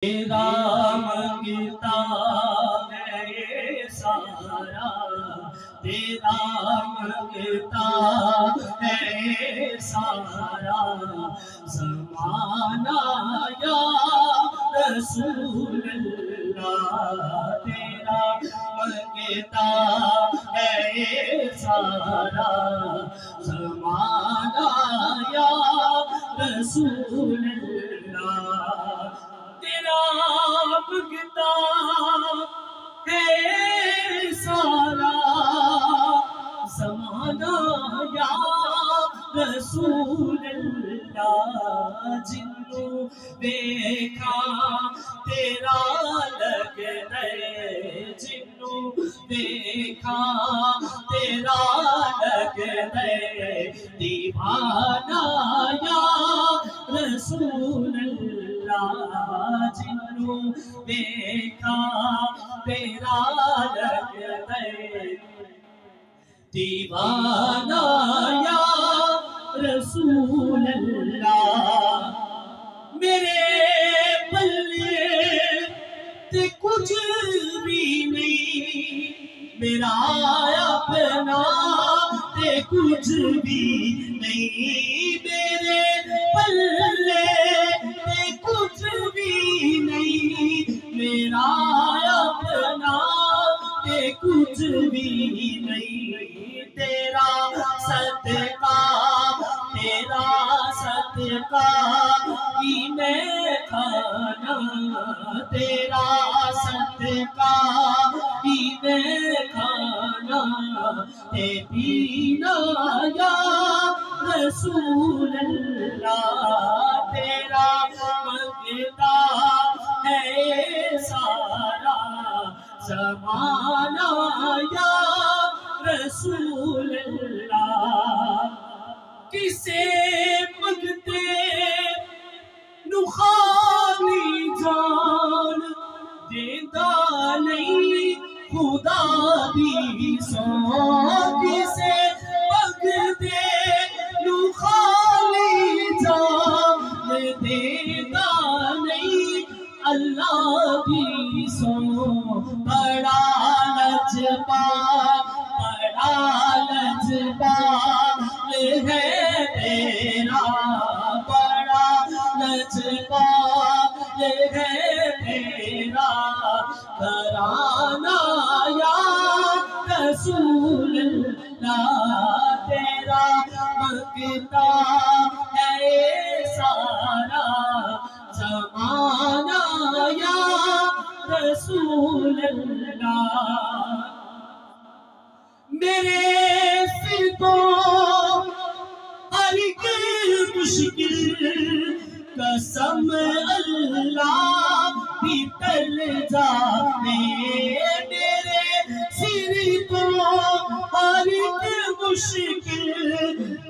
تیرا منگتا ہے یہ سارا، تیرا منگتا ہے یہ سارا زمانہ یا رسول اللہ، تیرا منگتا ہے یہ سارا زمانہ یا رسول اللہ، تیرا منگتا ہے سارا زمانہ یا رسول اللہ، جنوں دیکھا تیرا لگ دے، جنوں دیکھا تیرا لگ دے دیوانہ یا رسول اللہ، جنوں دیکھا تیرا لگ دے دیوانہ یا رسول اللہ، میرے پلے تے کچھ بھی نہیں، میرا اپنا تے کچھ بھی نہیں، میرے پلے تے کچھ بھی نہیں، میرا اپنا تے کچھ بھی نہیں، تیرا صدقہ تیرا صدقہ ہی میں کھانا، تیرا صدقہ ہی میں کھانا تے پینا یا رسول اللہ، تیرا منگتا ہے سارا زمانہ یا رسول اللہ، کسے منگتے نو خالی جان دیندا نہیں خدا دی سو، کسے منگتے نو خالی جان دیندا نہیں اللہ دی سو، بڑا لجپال ہے تیرا، بڑا لجپال ہے تیرا ترانہ یا رسول اللہ، تیرا منگتا ہے سارا زمانہ یا رسول اللہ، میرے سر کو ہر ایک مشکل قسم اللہ بھی ٹل جانے، میرے سر کو ہر ایک مشکل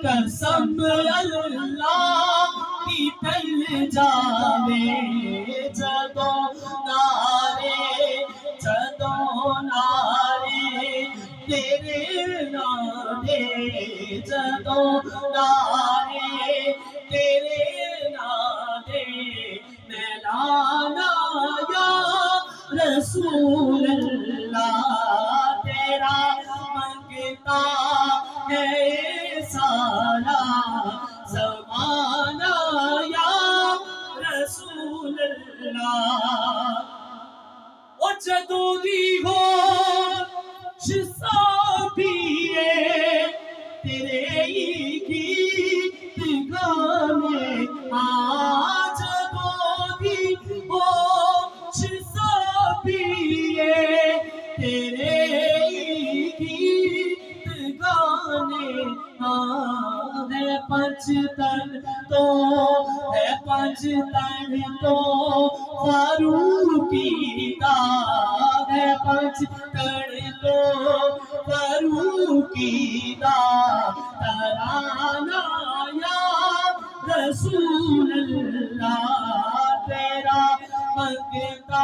قسم اللہ بھی ٹل جانے، جدوں نعرے تیرے نعرے، جدوں نعرے تیرے نعرے میں لانا یا رسول اللہ، تیرا منگتا ہے سارا زمانہ یا رسول اللہ، او جدوں دی ہو پیے تیرے گیت گانے آج بھی ہوش سا پیے تیرے گیت گانے ہے پنجتن تو فاروقی دا ہے پنجتن تو فاروقی دا ترانہ یا رسول اللہ، تیرا منگتا